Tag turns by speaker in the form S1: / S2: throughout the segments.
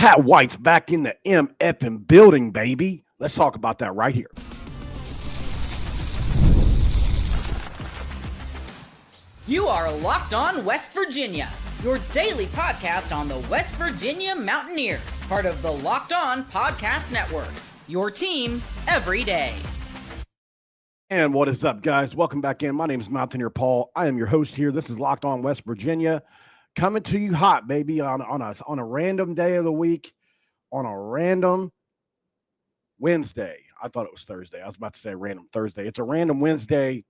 S1: Pat White's back in the MF building, baby. Let's talk about that right here.
S2: You are Locked On West Virginia, your daily podcast on the West Virginia Mountaineers, part of the Locked On Podcast Network, your team every day.
S1: And what is up, guys? Welcome back in. My name is Mountaineer Paul. I am your host here. This is Locked On West Virginia, coming to you hot, baby, on a random day of the week, on a random Wednesday. I thought it was Thursday. I was about to say random Thursday. It's a random Wednesday,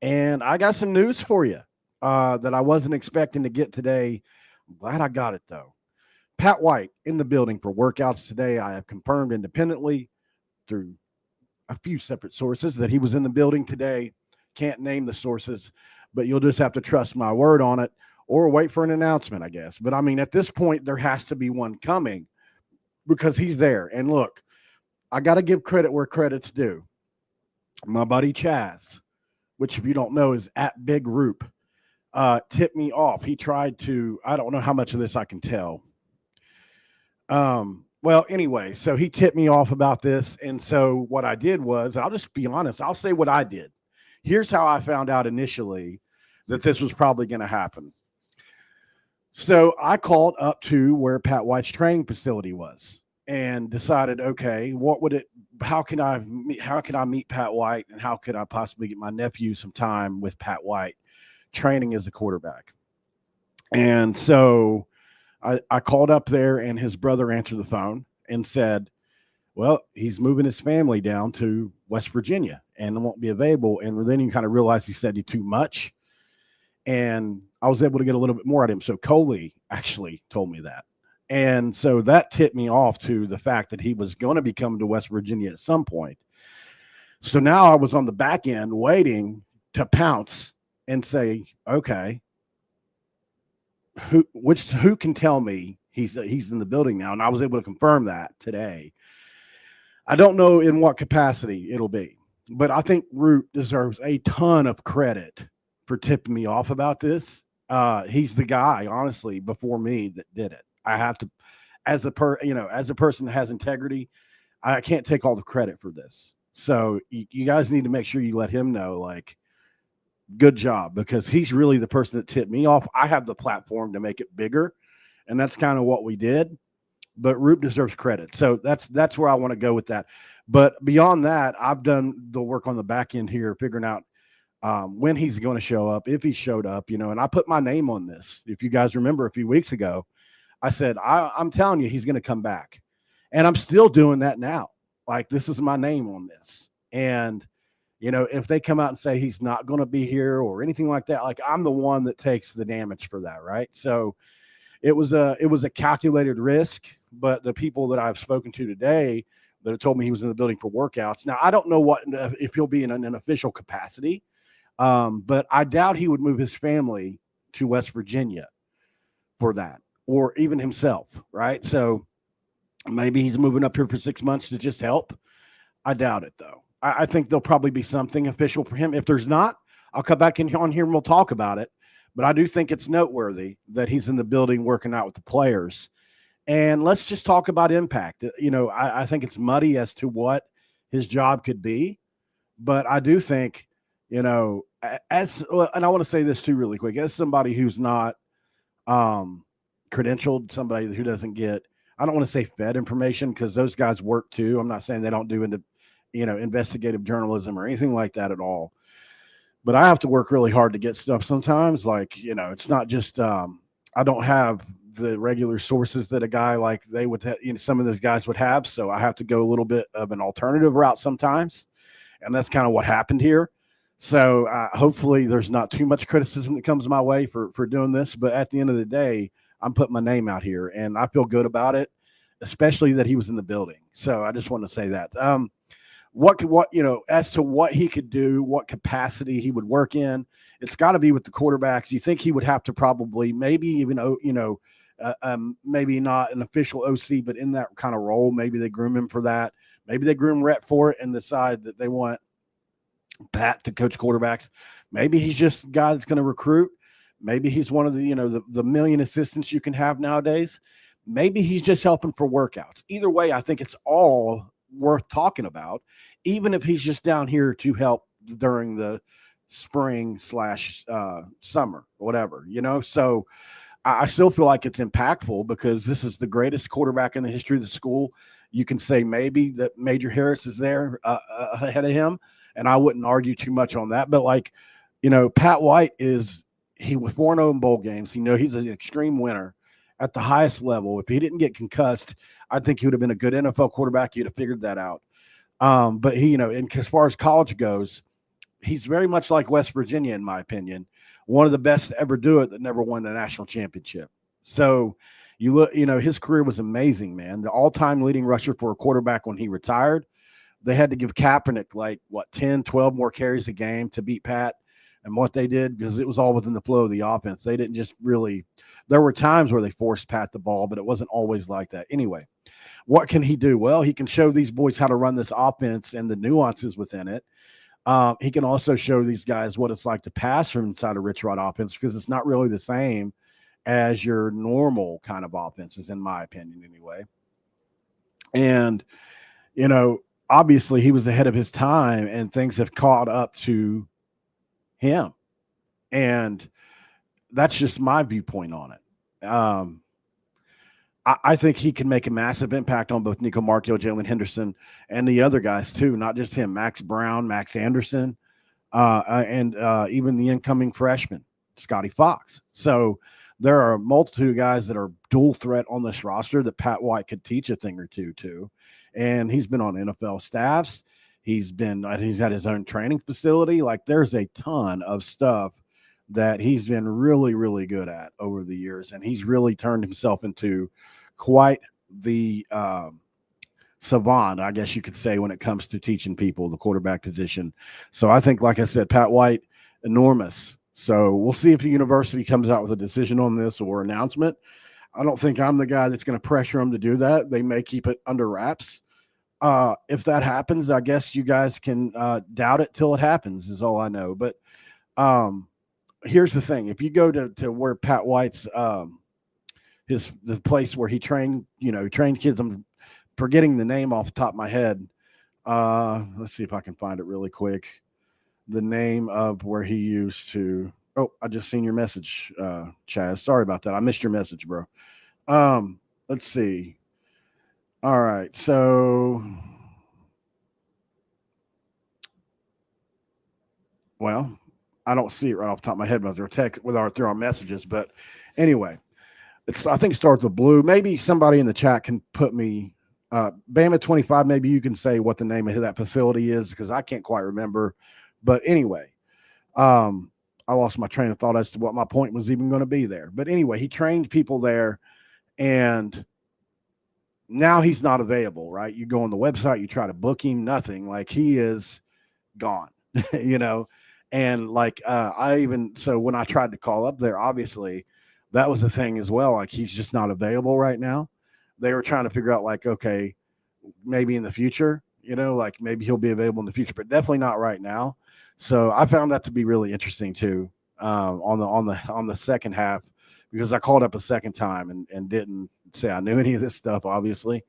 S1: and I got some news for you that I wasn't expecting to get today. I'm glad I got it, though. Pat White in the building for workouts today. I have confirmed independently through a few separate sources that he was in the building today. Can't name the sources, but you'll just have to trust my word on it or wait for an announcement, I guess. But I mean, at this point, there has to be one coming because he's there. And look, I got to give credit where credit's due. My buddy Chaz, which if you don't know is at Big Roop, tipped me off. He tried to, I don't know how much of this I can tell. Well, anyway, so he tipped me off about this. And so what I did was, I'll just be honest, I'll say what I did. Here's how I found out initially that this was probably going to happen. So I called up to where Pat White's training facility was and decided, okay, how can I meet Pat White, and how could I possibly get my nephew some time with Pat White training as a quarterback? And so I called up there, and his brother answered the phone and said, well, he's moving his family down to West Virginia and won't be available. And then you kind of realize he said too much. And I was able to get a little bit more out of him. So Coley actually told me that. And so that tipped me off to the fact that he was going to be coming to West Virginia at some point. So now I was on the back end waiting to pounce and say, okay, who can tell me he's in the building now? And I was able to confirm that today. I don't know in what capacity it'll be, but I think Root deserves a ton of credit for tipping me off about this. He's the guy, honestly, before me that did it. I have to, as a person that has integrity, I can't take all the credit for this. So you guys need to make sure you let him know, like, good job, because he's really the person that tipped me off. I have the platform to make it bigger, and that's kind of what we did. But Root deserves credit. So that's where I want to go with that. But beyond that, I've done the work on the back end here, figuring out when he's going to show up, if he showed up, and I put my name on this. If you guys remember a few weeks ago, I said, I'm telling you, he's going to come back. And I'm still doing that now. Like, this is my name on this. And if they come out and say he's not going to be here or anything like that, like, I'm the one that takes the damage for that, right? So it was a calculated risk, but the people that I've spoken to today that have told me he was in the building for workouts. Now, I don't know if he'll be in an official capacity, but I doubt he would move his family to West Virginia for that, or even himself, right? So maybe he's moving up here for 6 months to just help. I doubt it, though. I think there'll probably be something official for him. If there's not, I'll come back on here and we'll talk about it. But I do think it's noteworthy that he's in the building working out with the players. And let's just talk about impact. I think it's muddy as to what his job could be. But I do think, and I want to say this too really quick, as somebody who's not credentialed, somebody who doesn't get, I don't want to say fed information, because those guys work too. I'm not saying they don't do investigative journalism or anything like that at all. But I have to work really hard to get stuff sometimes. Like, it's not just, I don't have the regular sources that a guy like they would, some of those guys would have. So I have to go a little bit of an alternative route sometimes. And that's kind of what happened here. So hopefully there's not too much criticism that comes my way for doing this. But at the end of the day, I'm putting my name out here and I feel good about it, especially that he was in the building. So I just want to say that. As to what he could do, what capacity he would work in, it's got to be with the quarterbacks. You think he would have to probably maybe even, maybe not an official OC, but in that kind of role, maybe they groom him for that. Maybe they groom Rhett for it and decide that they want Pat to coach quarterbacks. Maybe he's just a guy that's going to recruit. Maybe he's one of the million assistants you can have nowadays. Maybe he's just helping for workouts. Either way, I think it's all worth talking about, even if he's just down here to help during the spring slash summer or whatever, So I still feel like it's impactful because this is the greatest quarterback in the history of the school. You can say maybe that Major Harris is there ahead of him, and I wouldn't argue too much on that. But Pat White he was 4-0 in bowl games. He's an extreme winner at the highest level. If he didn't get concussed, I think he would have been a good NFL quarterback. He'd have figured that out. But and as far as college goes, he's very much like West Virginia, in my opinion. One of the best to ever do it that never won the national championship. So you look, his career was amazing, man. The all-time leading rusher for a quarterback when he retired. They had to give Kaepernick 10, 12 more carries a game to beat Pat. And what they did, because it was all within the flow of the offense. They didn't just really – there were times where they forced Pat the ball, but it wasn't always like that. Anyway, what can he do? Well, he can show these boys how to run this offense and the nuances within it. He can also show these guys what it's like to pass from inside a Rich Rod offense, because it's not really the same as your normal kind of offenses, in my opinion, anyway. And, obviously he was ahead of his time, and things have caught up to him. And that's just my viewpoint on it. I think he can make a massive impact on both Nico Markio, Jalen Henderson, and the other guys too, not just him, Max Brown, Max Anderson, and even the incoming freshman, Scotty Fox. So there are a multitude of guys that are dual threat on this roster that Pat White could teach a thing or two to. And he's been on NFL staffs. He's had his own training facility. There's a ton of stuff that he's been really, really good at over the years. And he's really turned himself into quite the savant, I guess you could say, when it comes to teaching people the quarterback position. So I think, like I said, Pat White, enormous. So we'll see if the university comes out with a decision on this or announcement. I don't think I'm the guy that's going to pressure them to do that. They may keep it under wraps. If that happens, I guess you guys can doubt it till it happens, is all I know. But here's the thing. If you go to where Pat White's the place where he trained kids, I'm forgetting the name off the top of my head. Let's see if I can find it really quick. The name of where he used to. Oh, I just seen your message, Chaz. Sorry about that. I missed your message, bro. Let's see. All right, so I don't see it right off the top of my head through our messages, but anyway, I think it starts with blue. Maybe somebody in the chat can put me Bama 25. Maybe you can say what the name of that facility is, because I can't quite remember. But anyway, I lost my train of thought as to what my point was even going to be there. But anyway, he trained people there, and now he's not available, right? You go on the website, you try to book him, nothing. He is gone, And so when I tried to call up there, obviously that was the thing as well. He's just not available right now. They were trying to figure out okay, maybe in the future, maybe he'll be available in the future, but definitely not right now. So I found that to be really interesting too, on the second half, because I called up a second time and didn't say I knew any of this stuff, obviously,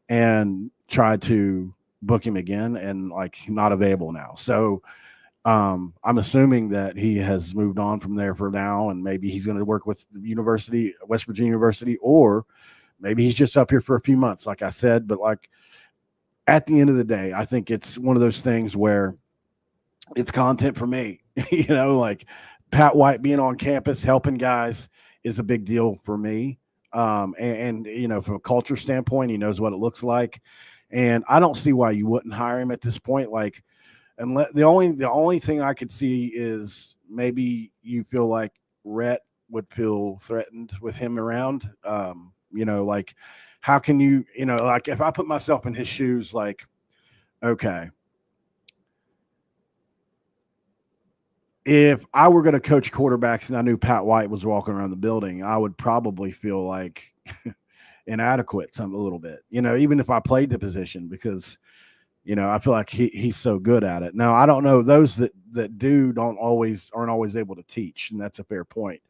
S1: and tried to book him again, and not available now. So I'm assuming that he has moved on from there for now, and maybe he's going to work with the university, West Virginia University, or maybe he's just up here for a few months, like I said. But at the end of the day, I think it's one of those things where it's content for me. Pat White being on campus helping guys is a big deal for me. And from a culture standpoint, he knows what it looks like, and I don't see why you wouldn't hire him at this point. And the only thing I could see is maybe you feel like Rhett would feel threatened with him around. How can you, if I put myself in his shoes, okay, if I were going to coach quarterbacks and I knew Pat White was walking around the building, I would probably feel inadequate a little bit, even if I played the position, because, I feel like he's so good at it. Now, I don't know, those that aren't always able to teach, and that's a fair point.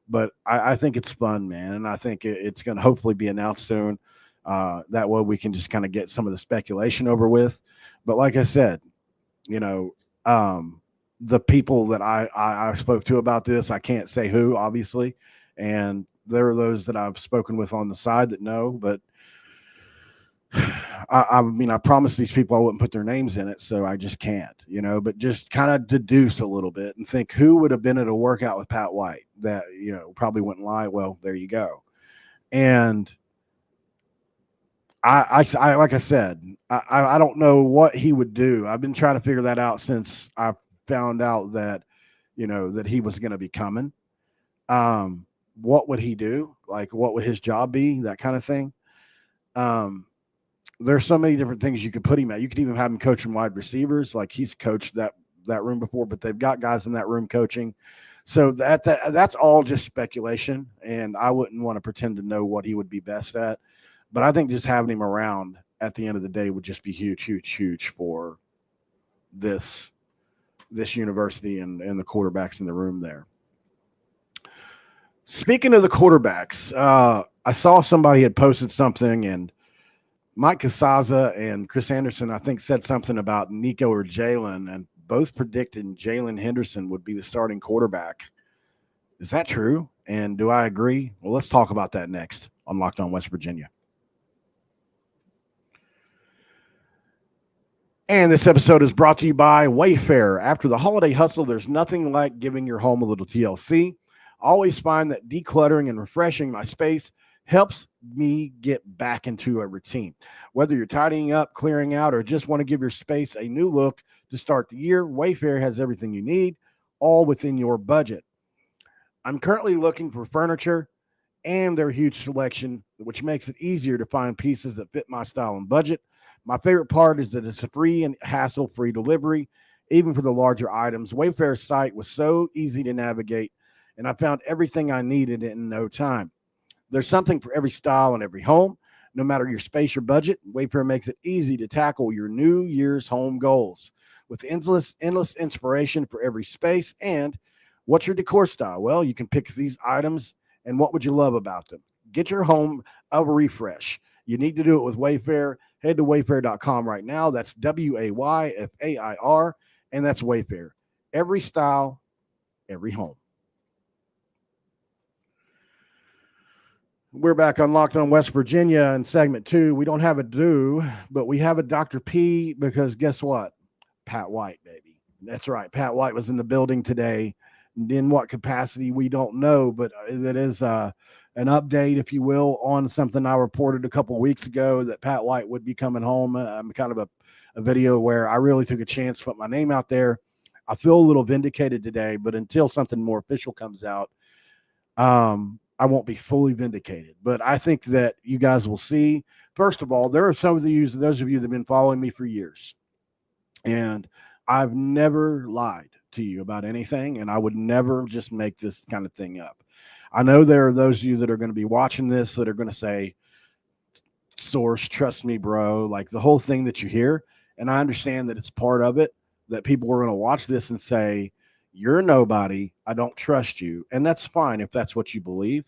S1: But I think it's fun, man, and I think it's going to hopefully be announced soon. That way we can just kind of get some of the speculation over with. But like I said, you know, the people that I spoke to about this, I can't say who, obviously, and there are those that I've spoken with on the side that know, but I mean, I promised these people I wouldn't put their names in it, so I just can't, but just kind of deduce a little bit and think who would have been at a workout with Pat White that, probably wouldn't lie. Well, there you go. And I like I said, I don't know what he would do. I've been trying to figure that out since I found out that, that he was going to be coming. What would he do? Like, what would his job be? That kind of thing. There's so many different things you could put him at. You could even have him coaching wide receivers. Like, he's coached that room before, but they've got guys in that room coaching. So that's all just speculation. And I wouldn't want to pretend to know what he would be best at. But I think just having him around at the end of the day would just be huge, huge, huge for this university and the quarterbacks in the room there. Speaking of the quarterbacks, I saw somebody had posted something, and Mike Casaza and Chris Anderson, I think, said something about Nico or Jalen, and both predicted Jalen Henderson would be the starting quarterback. Is that true? And do I agree? Well, let's talk about that next on Locked On West Virginia. And this episode is brought to you by Wayfair. After the holiday hustle, there's nothing like giving your home a little TLC. I always find that decluttering and refreshing my space helps me get back into a routine. Whether you're tidying up, clearing out, or just want to give your space a new look to start the year, Wayfair has everything you need, all within your budget. I'm currently looking for furniture and their huge selection, which makes it easier to find pieces that fit my style and budget. My favorite part is that it's a free and hassle-free delivery, even for the larger items. Wayfair's site was so easy to navigate, and I found everything I needed in no time. There's something for every style and every home. No matter your space or budget, Wayfair makes it easy to tackle your New Year's home goals. With endless inspiration for every space. And what's your decor style? Well, you can pick these items, and what would you love about them? Get your home a refresh. You need to do it with Wayfair. Head to wayfair.com right now. That's Wayfair, and that's Wayfair. Every style, every home. We're back on Locked On West Virginia in segment 2. We don't have a do, but we have a Dr. P, because guess what? Pat White, baby. That's right. Pat White was in the building today. In what capacity, we don't know, but that is an update, if you will, on something I reported a couple of weeks ago, that Pat White would be coming home. Kind of a video where I really took a chance to put my name out there. I feel a little vindicated today, but until something more official comes out, I won't be fully vindicated. But I think that you guys will see. First of all, there are those of you that have been following me for years, and I've never lied to you about anything, and I would never just make this kind of thing up. I know there are those of you that are going to be watching this that are going to say, source, trust me, bro, like the whole thing that you hear. And I understand that it's part of it, that people are going to watch this and say, you're nobody, I don't trust you. And that's fine if that's what you believe.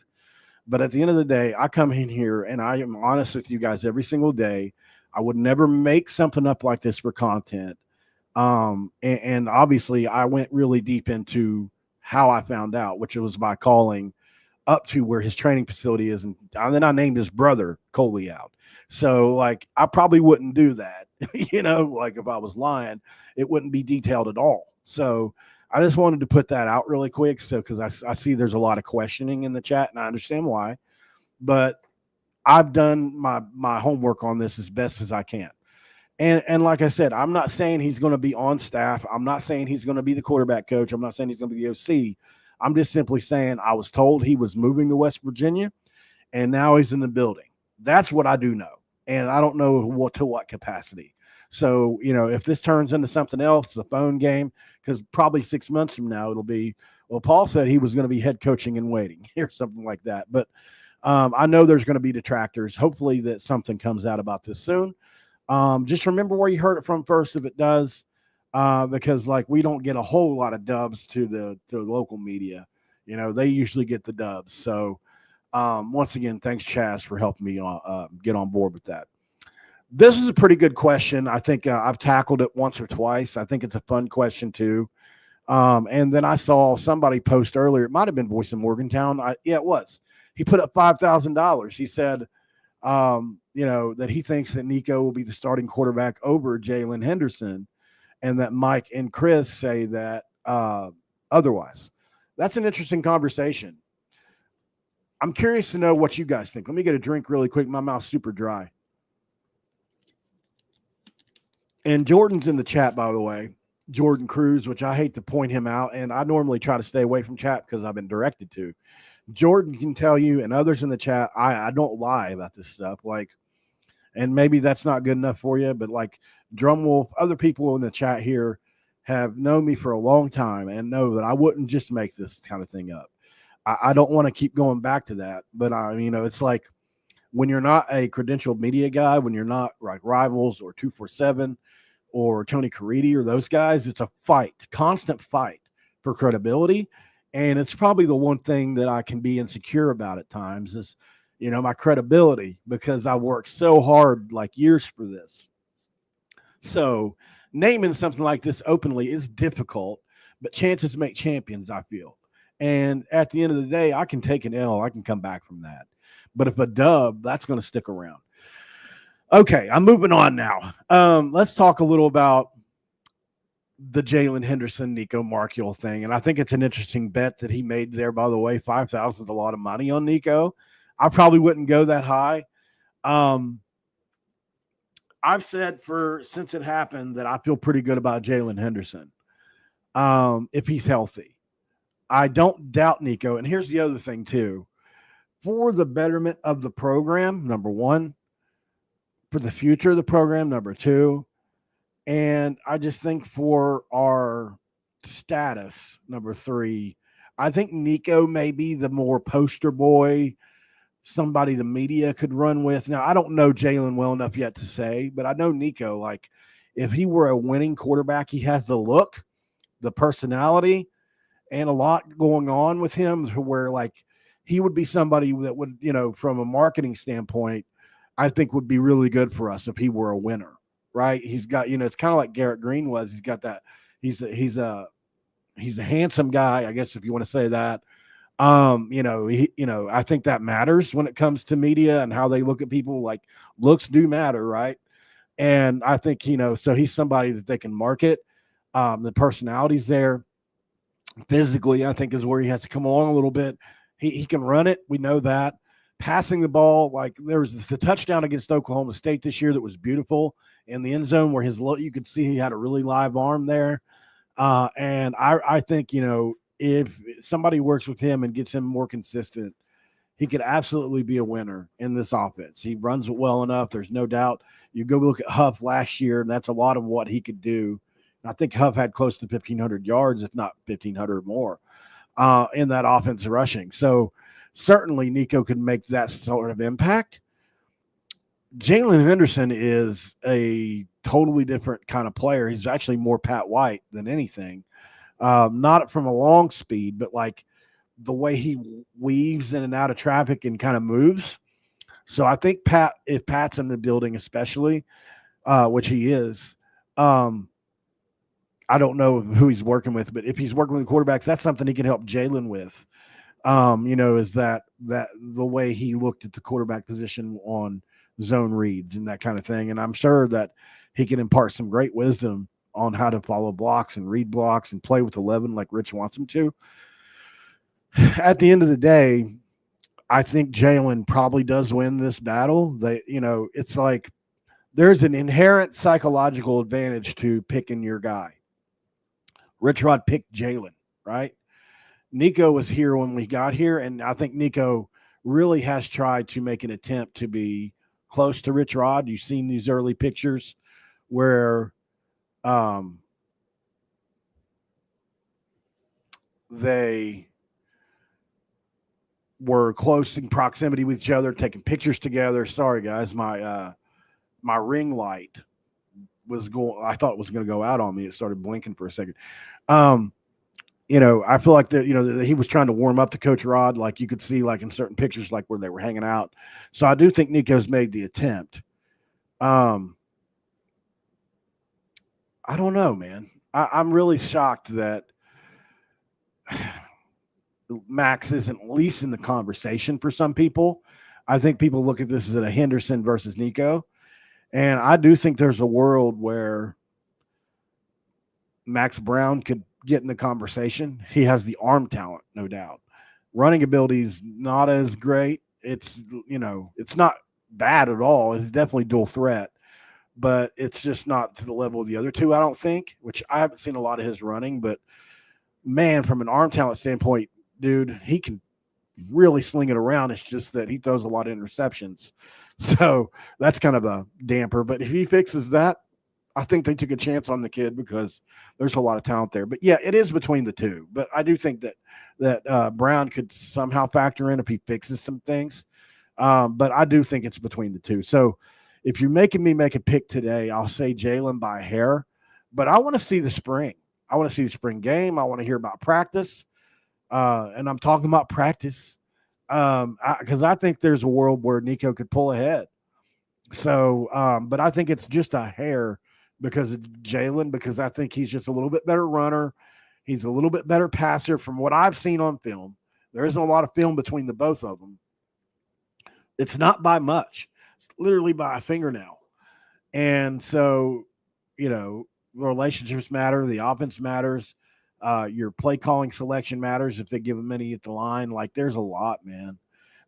S1: But at the end of the day, I come in here and I am honest with you guys every single day. I would never make something up like this for content. And obviously I went really deep into how I found out, which was by calling up to where his training facility is. And then I named his brother Coley out. So like, I probably wouldn't do that. Like if I was lying, it wouldn't be detailed at all. So I just wanted to put that out really quick. So, cause I see there's a lot of questioning in the chat, and I understand why, but I've done my homework on this as best as I can. And like I said, I'm not saying he's going to be on staff. I'm not saying he's going to be the quarterback coach. I'm not saying he's going to be the OC. I'm just simply saying I was told he was moving to West Virginia, and now he's in the building. That's what I do know. And I don't know to what capacity. So, if this turns into something else, a phone game, because probably 6 months from now, it'll be, well, Paul said he was going to be head coaching and waiting or something like that. But I know there's going to be detractors. Hopefully that something comes out about this soon. Just remember where you heard it from first, if it does, because like we don't get a whole lot of dubs to the local media. They usually get the dubs. So once again, thanks, Chaz, for helping me get on board with that. This is a pretty good question. I think I've tackled it once or twice. I think it's a fun question too. And then I saw somebody post earlier. It might have been Voice of Morgantown. Yeah, it was. He put up $5,000. He said, that he thinks that Nico will be the starting quarterback over Jalen Henderson, and that Mike and Chris say that otherwise. That's an interesting conversation. I'm curious to know what you guys think. Let me get a drink really quick. My mouth's super dry. And Jordan's in the chat, by the way. Jordan Cruz, which I hate to point him out, and I normally try to stay away from chat because I've been directed to. Jordan can tell you, and others in the chat, I don't lie about this stuff. And maybe that's not good enough for you, but Drumwolf, other people in the chat here have known me for a long time and know that I wouldn't just make this kind of thing up. I don't want to keep going back to that, but it's like when you're not a credentialed media guy, when you're not like Rivals or 247 or Tony Caridi or those guys, it's a fight, constant fight for credibility. And it's probably the one thing that I can be insecure about at times is, my credibility, because I worked so hard, years for this. So naming something like this openly is difficult, but chances make champions, I feel. And at the end of the day, I can take an L. I can come back from that. But if a dub, that's going to stick around. Okay, I'm moving on now. Let's talk a little about the Jalen Henderson, Nico Markiel thing. And I think it's an interesting bet that he made there, by the way. 5,000 is a lot of money on Nico. I probably wouldn't go that high. I've said since it happened that I feel pretty good about Jalen Henderson if he's healthy. I don't doubt Nico. And here's the other thing, too. For the betterment of the program, number one. For the future of the program, number two. And I just think for our status, number three, I think Nico may be the more poster boy, somebody the media could run with. Now, I don't know Jalen well enough yet to say, but I know Nico, if he were a winning quarterback, he has the look, the personality, and a lot going on with him where he would be somebody that would, from a marketing standpoint, I think would be really good for us if he were a winner, right? He's got, it's kind of like Garrett Green was. He's got that. He's a handsome guy, I guess, if you want to say that. I think that matters when it comes to media and how they look at people. Looks do matter, right? And I think, so he's somebody that they can market. The personality's there. Physically, I think is where he has to come along a little bit. He can run it. We know that. Passing the ball, there was the touchdown against Oklahoma State this year that was beautiful in the end zone where you could see he had a really live arm there. And I think, if somebody works with him and gets him more consistent, he could absolutely be a winner in this offense. He runs it well enough. There's no doubt. You go look at Huff last year, and that's a lot of what he could do. I think Huff had close to 1,500 yards, if not 1,500 more, in that offense rushing. So certainly Nico could make that sort of impact. Jalen Henderson is a totally different kind of player. He's actually more Pat White than anything. Not from a long speed, but the way he weaves in and out of traffic and kind of moves. So I think if Pat's in the building especially, which he is, I don't know who he's working with, but if he's working with quarterbacks, that's something he can help Jalen with. Is that the way he looked at the quarterback position on zone reads and that kind of thing. And I'm sure that he can impart some great wisdom on how to follow blocks and read blocks and play with 11 like Rich wants him to. At the end of the day, I think Jalen probably does win this battle. It's there's an inherent psychological advantage to picking your guy. Rich Rod picked Jalen, right? Nico was here when we got here, and I think Nico really has tried to make an attempt to be close to Rich Rod. You've seen these early pictures where they were close in proximity with each other, taking pictures together. Sorry, guys, my ring light was going. I thought it was going to go out on me. It started blinking for a second. I feel like that he was trying to warm up to Coach Rod, like you could see, like in certain pictures, like where they were hanging out. So I do think Nico's made the attempt. Um, I don't know, man. I'm really shocked that Max isn't at least in the conversation for some people. I think people look at this as a Henderson versus Nico, and I do think there's a world where Max Brown could get in the conversation. He has the arm talent, no doubt. Running ability is not as great. It's not bad at all. It's definitely dual threat, but it's just not to the level of the other two, I don't think, which I haven't seen a lot of his running. But man, from an arm talent standpoint, dude, he can really sling it around. It's just that he throws a lot of interceptions. So that's kind of a damper. But if he fixes that, I think they took a chance on the kid because there's a lot of talent there. But yeah, it is between the two. But I do think that Brown could somehow factor in if he fixes some things. But I do think it's between the two. So if you're making me make a pick today, I'll say Jalen by a hair. But I want to see the spring. I want to see the spring game. I want to hear about practice. And I'm talking about practice because I think there's a world where Nico could pull ahead. So, but I think it's just a hair because of Jalen, because I think he's just a little bit better runner. He's a little bit better passer from what I've seen on film. There isn't a lot of film between the both of them. It's not by much. It's literally by a fingernail. And so, relationships matter. The offense matters. Your play calling selection matters if they give him any at the line. Like, there's a lot, man.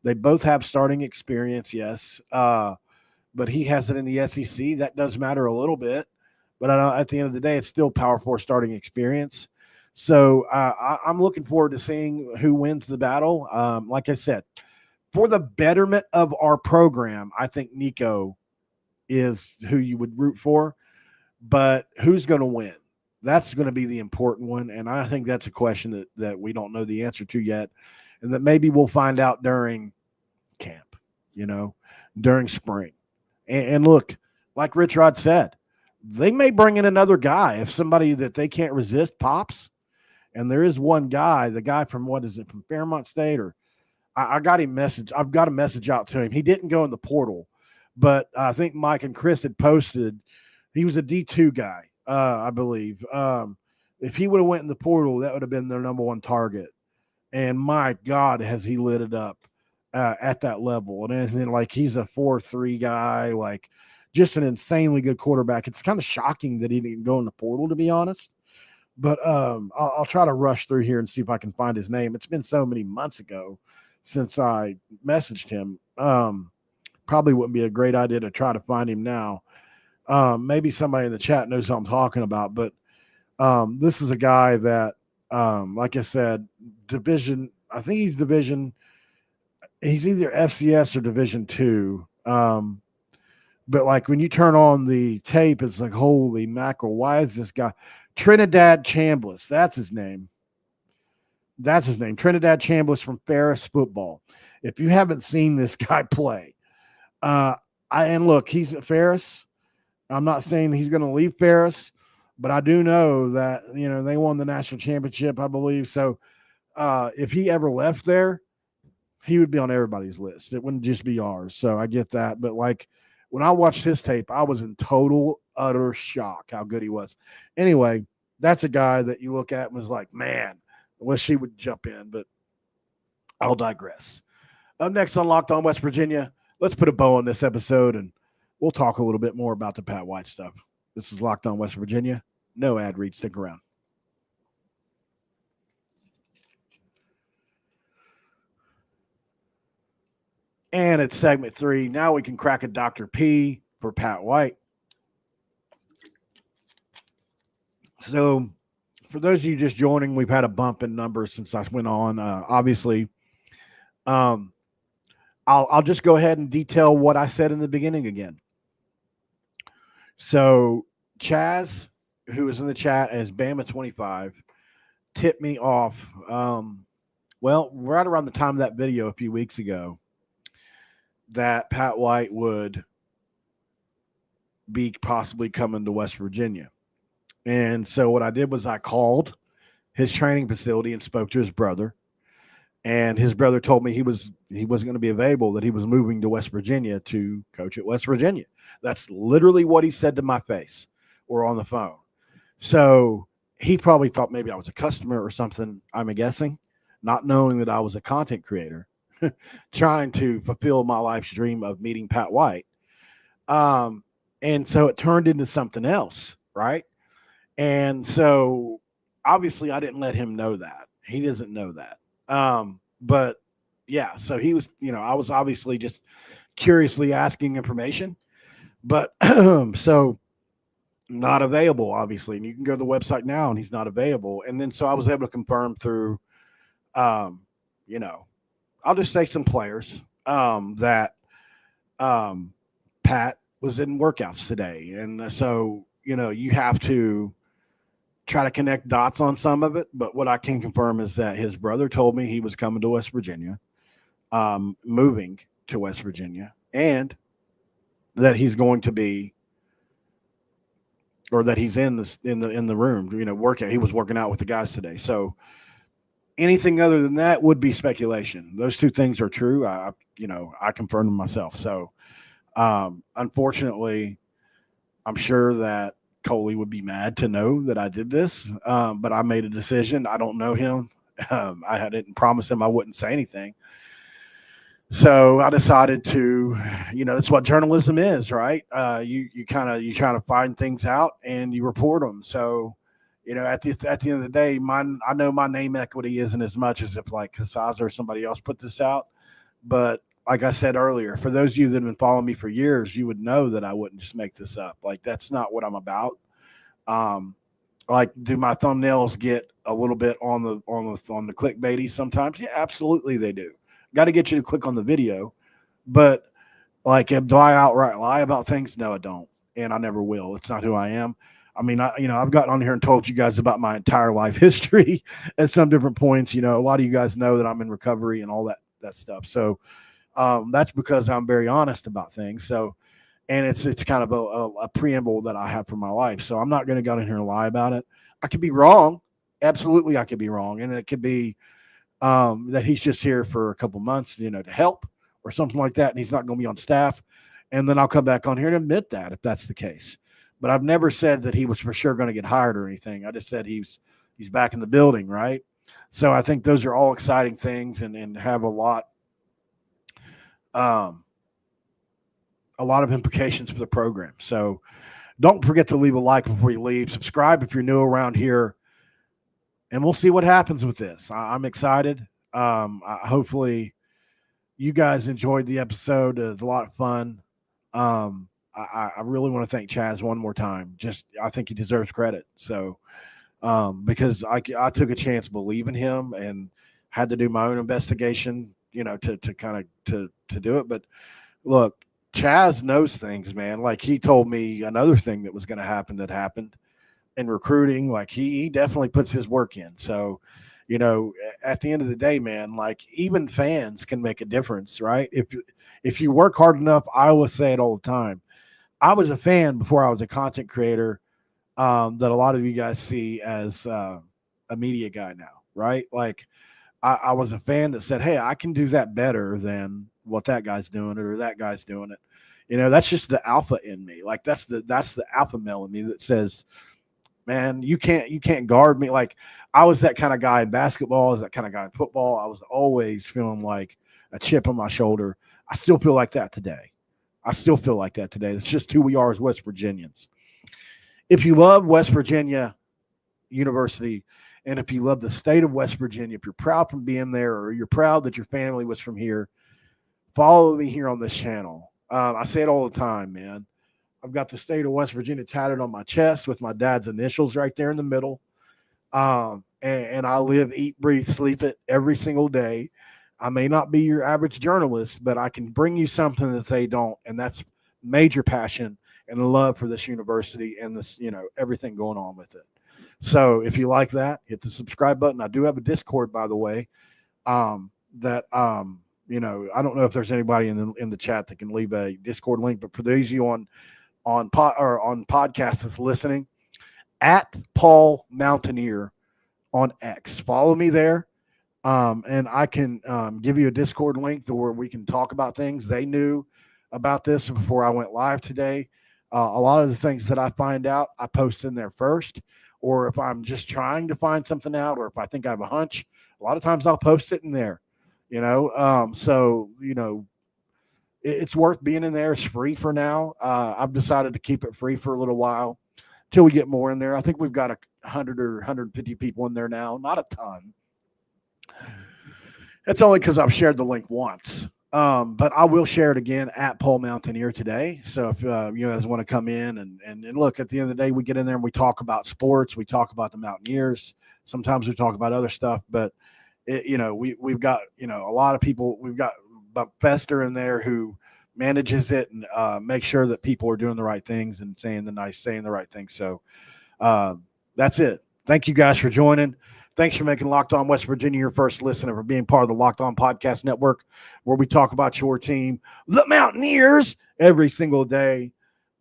S1: They both have starting experience, yes. But he has it in the SEC. That does matter a little bit. But at the end of the day, it's still Power 4 starting experience. So I'm looking forward to seeing who wins the battle. Like I said, for the betterment of our program, I think Nico is who you would root for. But who's going to win? That's going to be the important one. And I think that's a question that we don't know the answer to yet, and that maybe we'll find out during camp, during spring. And look, like Rich Rod said, they may bring in another guy if somebody that they can't resist pops. And there is one guy, the guy from from Fairmont State, or I got him message. I've got a message out to him. He didn't go in the portal, but I think Mike and Chris had posted. He was a D2 guy, I believe. If he would have went in the portal, that would have been their number one target. And my God, has he lit it up at that level. And then, like, he's a 4-3 guy, like just an insanely good quarterback. It's kind of shocking that he didn't go in the portal, to be honest. But I'll try to rush through here and see if I can find his name. It's been so many months ago since I messaged him. Probably wouldn't be a great idea to try to find him now. Maybe somebody in the chat knows what I'm talking about, but this is a guy that, like I said, I think he's he's either FCS or Division 2. But like when you turn on the tape, it's like, holy mackerel, why is this guy? Trinidad Chambliss, that's his name. Trinidad Chambliss from Ferris football. If you haven't seen this guy play, and look, he's at Ferris. I'm not saying he's going to leave Ferris, but I do know that, they won the national championship, I believe. So if he ever left there, he would be on everybody's list. It wouldn't just be ours. So I get that. But like when I watched his tape, I was in total, utter shock how good he was. Anyway, that's a guy that you look at and was like, man, I wish he would jump in, but I'll digress. Up next on Locked On West Virginia, let's put a bow on this episode and we'll talk a little bit more about the Pat White stuff. This is Locked On West Virginia. No ad read. Stick around. And it's segment 3. Now we can crack a Dr. P for Pat White. So for those of you just joining, we've had a bump in numbers since I went on. Obviously, I'll just go ahead and detail what I said in the beginning again. So Chaz, who was in the chat as Bama25, tipped me off. Right around the time of that video a few weeks ago, that Pat White would be possibly coming to West Virginia. And so what I did was I called his training facility and spoke to his brother. And his brother told me he wasn't going to be available, that he was moving to West Virginia to coach at West Virginia. That's literally what he said to my face or on the phone. So he probably thought maybe I was a customer or something, I'm guessing, not knowing that I was a content creator trying to fulfill my life's dream of meeting Pat White. And so it turned into something else, right? And so obviously I didn't let him know that. He doesn't know that. But yeah, so he was, I was obviously just curiously asking information, but so not available, obviously. And you can go to the website now and he's not available. And then so I was able to confirm through, you know, I'll just say some players that Pat was in workouts today. And so, you have to try to connect dots on some of it. But what I can confirm is that his brother told me he was coming to West Virginia, moving to West Virginia, and that he's going to be, or that he's in the room, working. He was working out with the guys today. So anything other than that would be speculation. Those two things are true. I confirmed them myself. So, unfortunately, I'm sure that Coley would be mad to know that I did this. But I made a decision. I don't know him. I didn't promise him I wouldn't say anything. So I decided to, that's what journalism is, right? You try to find things out and you report them. So, at the end of the day, I know my name equity isn't as much as if like Casasa or somebody else put this out. But like I said earlier, for those of you that have been following me for years, you would know that I wouldn't just make this up. Like, that's not what I'm about. Like, do my thumbnails get a little bit on the clickbaity sometimes? Yeah, absolutely they do. Got to get you to click on the video. But like, do I outright lie about things? No, I don't. And I never will. It's not who I am. I mean, I've gotten on here and told you guys about my entire life history at some different points. A lot of you guys know that I'm in recovery and all that stuff. So that's because I'm very honest about things. So, and it's kind of a preamble that I have for my life. So I'm not going to go in here and lie about it. I could be wrong. Absolutely, I could be wrong. And it could be that he's just here for a couple months, to help or something like that. And he's not going to be on staff. And then I'll come back on here and admit that if that's the case. But I've never said that he was for sure going to get hired or anything. I just said he's back in the building, right? So I think those are all exciting things and have a lot of implications for the program. So don't forget to leave a like before you leave. Subscribe if you're new around here. And we'll see what happens with this. I'm excited. Hopefully you guys enjoyed the episode. It was a lot of fun. I really want to thank Chaz one more time. I think he deserves credit. So, because I took a chance believing him and had to do my own investigation, to kind of to do it. But look, Chaz knows things, man. Like, he told me another thing that was going to happen that happened in recruiting. Like, he definitely puts his work in. So, at the end of the day, man, like, even fans can make a difference, right? If you work hard enough, I always say it all the time. I was a fan before I was a content creator, that a lot of you guys see as a media guy now, right? Like, I was a fan that said, hey, I can do that better than what that guy's doing or that guy's doing it. That's just the alpha in me. Like, that's the alpha male in me that says, man, you can't guard me. Like, I was that kind of guy in basketball, I was that kind of guy in football. I was always feeling like a chip on my shoulder. I still feel like that today. It's just who we are as West Virginians. If you love West Virginia University, and if you love the state of West Virginia, if you're proud from being there, or you're proud that your family was from here, follow me here on this channel. I say it all the time, man. I've got the state of West Virginia tatted on my chest with my dad's initials right there in the middle. And I live, eat, breathe, sleep it every single day. I may not be your average journalist, but I can bring you something that they don't. And that's major passion and love for this university and this, everything going on with it. So if you like that, hit the subscribe button. I do have a Discord, by the way, I don't know if there's anybody in the chat that can leave a Discord link, but for those of you on podcast that's listening, at Paul Mountaineer on X. Follow me there. And I can give you a Discord link to where we can talk about things. They knew about this before I went live today. A lot of the things that I find out, I post in there first. Or if I'm just trying to find something out, or if I think I have a hunch, a lot of times I'll post it in there. So it's worth being in there. It's free for now. I've decided to keep it free for a little while till we get more in there. I think we've got 100 or 150 people in there now. Not a ton. It's only because I've shared the link once. But I will share it again at Paul Mountaineer today. So if you guys want to come in and look, at the end of the day, we get in there and we talk about sports. We talk about the Mountaineers. Sometimes we talk about other stuff, but we've got, a lot of people. We've got Fester in there who manages it and makes sure that people are doing the right things and saying the right things. So that's it. Thank you guys for joining. Thanks for making Locked On West Virginia your first listen, and for being part of the Locked On Podcast Network, where we talk about your team, the Mountaineers, every single day.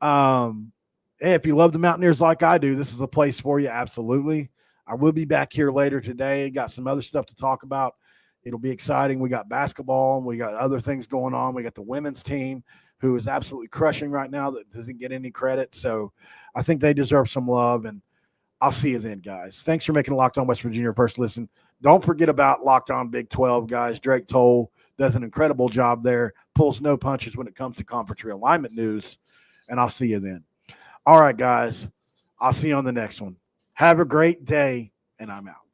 S1: If you love the Mountaineers like I do, this is a place for you. Absolutely. I will be back here later today. Got some other stuff to talk about. It'll be exciting. We got basketball, and we got other things going on. We got the women's team, who is absolutely crushing right now, that doesn't get any credit. So I think they deserve some love, and I'll see you then, guys. Thanks for making Locked On West Virginia your first listen. Don't forget about Locked On Big 12, guys. Drake Toll does an incredible job there, pulls no punches when it comes to conference realignment news, and I'll see you then. All right, guys. I'll see you on the next one. Have a great day, and I'm out.